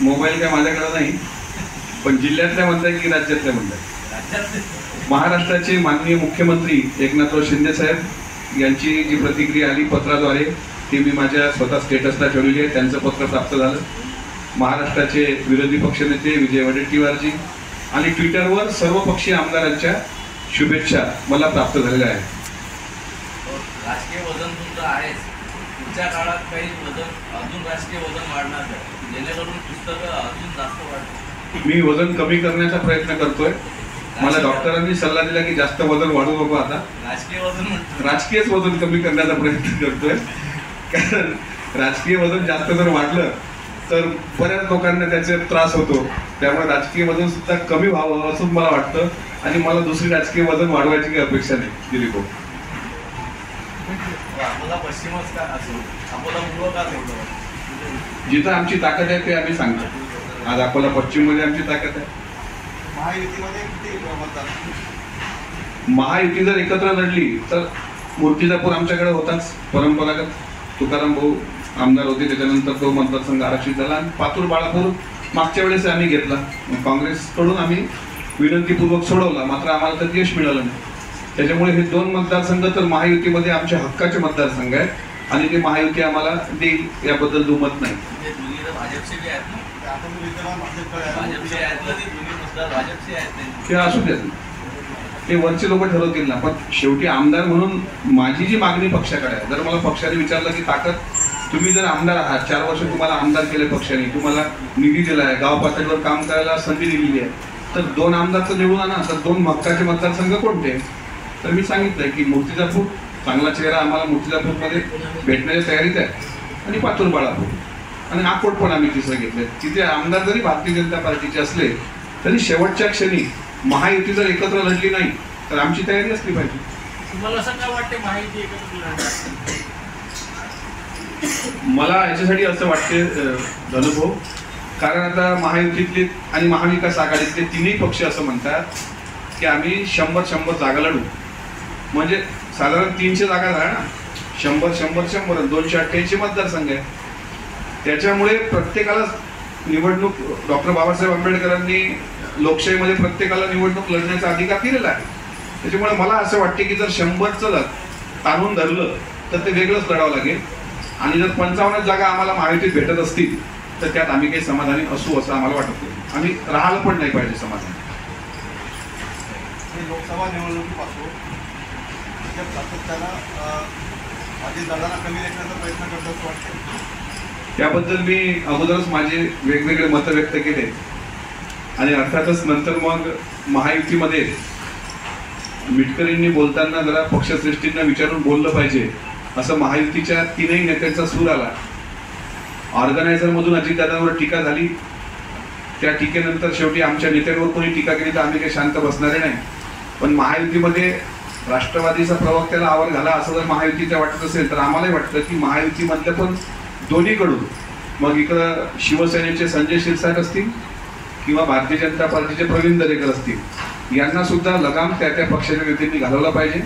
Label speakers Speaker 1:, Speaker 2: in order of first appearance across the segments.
Speaker 1: Mobile काय माझ्याकडे नाही, पण जिल्ह्यातल्या म्हणताय की राज्यातल्या म्हणताय? महाराष्ट्राचे माननीय मुख्यमंत्री एकनाथराव शिंदे साहेब यांची जी प्रतिक्रिया आली पत्राद्वारे ती मी माझ्या स्वतः स्टेटसला ठेवलेली आहे. त्यांचं पत्र प्राप्त झालं. महाराष्ट्राचे विरोधी पक्षनेते विजय वडेट्टीवारजी आणि ट्विटरवर सर्व पक्षीय आमदारांच्या शुभेच्छा मला प्राप्त झालेल्या आहेत.
Speaker 2: राजकीय वजन तुमचं आहेच, पुढच्या काळात काही वजन अजून राजकीय वजन वाढणार आहे जेणेकरून पुस्तकं अजून जास्त वाढतील.
Speaker 1: मी वजन कमी करण्याचा प्रयत्न करतोय. मला डॉक्टरांनी सल्ला दिला की जास्त वजन वाढू नको. आता
Speaker 2: राजकीय वजन म्हणतो,
Speaker 1: राजकीयच वजन कमी करण्याचा प्रयत्न करतोय. कारण राजकीय वजन जास्त जर वाढलं तर बऱ्याच लोकांना त्याचे त्रास होतो. त्यामुळे राजकीय वजन सुद्धा कमी व्हावं असं मला वाटतं आणि मला दुसरी राजकीय वजन वाढवायची काही अपेक्षा नाही. दिलीप भाऊ,
Speaker 2: अकोला पश्चिमच का असो, अकोला पूर्व का होतं,
Speaker 1: जिथं आमची ताकद आहे ते आम्ही सांगतो. आज अकोला पश्चिम मध्ये आमची ताकद आहे.
Speaker 2: महायुतीमध्ये किती मतदार?
Speaker 1: महायुती जर एकत्र लढली तर मूर्तिजापूर आमच्याकडे होताच परंपरागत. तुकाराम भाऊ आमदार होते, त्याच्यानंतर तो मतदारसंघ आरक्षित झाला आणि पातूर बाळापूर मागच्या वेळेस आम्ही घेतला. काँग्रेसकडून आम्ही विनंतीपूर्वक सोडवला, मात्र आम्हाला त्यात यश मिळालं नाही. त्याच्यामुळे हे दोन मतदारसंघ तर महायुतीमध्ये आमच्या हक्काचे मतदारसंघ आहेत आणि ते महायुती आम्हाला देईल याबद्दल दुमत नाही. ते असू द्या, ते वरचे लोक ठरवतील ना. पण शेवटी आमदार म्हणून माझी जी मागणी पक्षाकडे आहे, जर मला पक्षाने विचारलं की ताकद तुम्ही जर आमदार आहात, 4 वर्ष तुम्हाला आमदार केले पक्षाने, तुम्हाला निधी दिला आहे, गाव पातळीवर काम करायला संधी दिलेली आहे, तर 2 आमदार तर निवडून आणा. तर 2 हक्काचे मतदारसंघ कोणते? तर मी सांगितलंय की मूर्तिजापूर चांगला चेहरा आम्हाला मूर्तिजापूरमध्ये भेटण्याच्या तयारीत आहे आणि पातूर बाळापूर आणि अकोट पण आम्ही तिसरं घेतले. तिथे आमदार जरी भारतीय जनता पार्टीचे असले तरी शेवटच्या क्षणी महायुती जर एकत्र लढली नाही तर आमची तयारी असली पाहिजे.
Speaker 2: तुम्हाला असं काय वाटते महायुती एकत्र लढणार?
Speaker 1: मला याच्यासाठी असं वाटते धनुभाऊ, कारण आता महायुतीतले आणि महाविकास आघाडीतले तिन्ही पक्ष असं म्हणतात की आम्ही 100 जागा लढू. म्हणजे साधारण 300 जागा झाल्या ना, 100 288 मतदारसंघ आहे. त्याच्यामुळे प्रत्येकाला निवडणूक, डॉक्टर बाबासाहेब आंबेडकरांनी लोकशाहीमध्ये प्रत्येकाला निवडणूक लढण्याचा अधिकार दिलेला आहे. त्याच्यामुळे मला असं वाटते की जर 100चं ताणून धरलं तर ते वेगळंच लढावं लागेल आणि जर 55 जागा आम्हाला महायुतीत भेटत असतील तर त्यात आम्ही काही समाधानी असू असं आम्हाला वाटत नाही. आम्ही राहायला पण नाही पाहिजे समाधानी.
Speaker 3: लोकसभा निवडणुकीपासून कमी लेखण्याचा प्रयत्न करतो असं वाटतं.
Speaker 1: त्याबद्दल मी अगोदरच माझे वेगवेगळे मतं व्यक्त केले आणि अर्थातच नंतर मग महायुतीमध्ये मिटकरींनी बोलताना जरा पक्षश्रेष्ठींना विचारून बोललं पाहिजे असं महायुतीच्या 3ही नेत्यांचा सूर आला. ऑर्गनायझरमधून अजितदादांवर टीका झाली. त्या टीकेनंतर शेवटी आमच्या नेत्यांवर कोणी टीका केली तर आम्ही काही शांत बसणारे नाही. पण महायुतीमध्ये राष्ट्रवादीचा प्रवक्त्याला आवर घाला असं जर महायुतीच्या वाटत असेल तर आम्हालाही वाटतं की महायुतीमधलं पण दोन्हीकडून, मग इकडं शिवसेनेचे संजय शिरसाट असतील किंवा भारतीय जनता पार्टीचे प्रवीण दरेकर असतील, यांना सुद्धा लगाम त्या पक्षाच्या नेत्यांनी घालवला पाहिजे.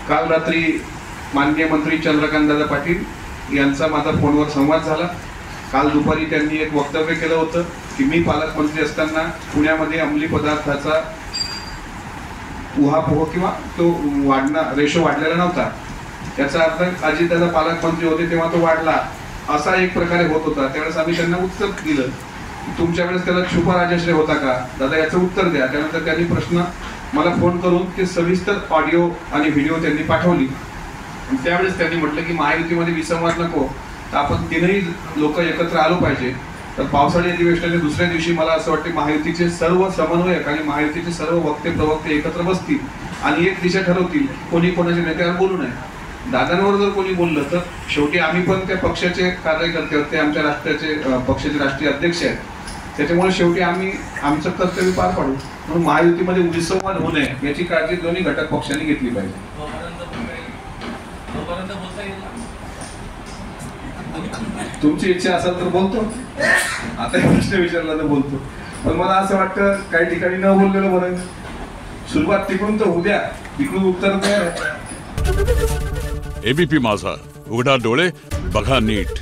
Speaker 1: काल रात्री माननीय मंत्री चंद्रकांतदादा पाटील यांचा माझा फोनवर संवाद झाला. काल दुपारी त्यांनी एक वक्तव्य केलं होतं की मी पालकमंत्री असताना पुण्यामध्ये अंमली पदार्थाचा उहापोह किंवा तो रेशो वाढलेला नव्हता. त्याचा अर्थ अजितदादा पालकमंत्री होते तेव्हा तो वाढला असा एक प्रकारे होत होता. त्यावेळेस आम्ही त्यांना उत्तर दिलं तुमच्या वेळेस त्याला छुपा राजश्रय होता का दादा, याचं उत्तर द्या. त्यानंतर त्यांनी प्रश्न मला फोन करून ते सविस्तर ऑडिओ आणि व्हिडिओ त्यांनी पाठवली. त्यावेळेस त्यांनी म्हटलं की महायुतीमध्ये विसंवाद नको, तर आपण 3ही लोक एकत्र आलो पाहिजे. तर पावसाळी अधिवेशनाच्या दुसऱ्या दिवशी मला असं वाटतं महायुतीचे सर्व समन्वयक आणि महायुतीचे सर्व वक्ते प्रवक्ते एकत्र बसतील आणि एक दिशा ठरवतील कोणी कोणाच्या नेत्यावर बोलू नये. दादांवर जर कोणी बोललं तर शेवटी आम्ही पण त्या पक्षाचे कार्यकर्ते होते, ते आमच्या राष्ट्राचे पक्षाचे राष्ट्रीय अध्यक्ष आहेत. त्याच्यामुळे शेवटी आम्ही आमचं कर्तव्य पार पाडू. म्हणून महायुतीमध्ये विसंवाद होऊ नये याची काळजी दोन्ही घटक पक्षांनी घेतली पाहिजे. तुमची इच्छा असेल तर बोलतो, आता प्रश्न विचारला तर बोलतो. पण मला असं वाटतं काही ठिकाणी न बोललेलं बरं. सुरुवात तिकडून तर होऊ द्या, तिकडून उत्तर द्या.
Speaker 4: एबीपी माझा, उघडा डोळे बघा नीट.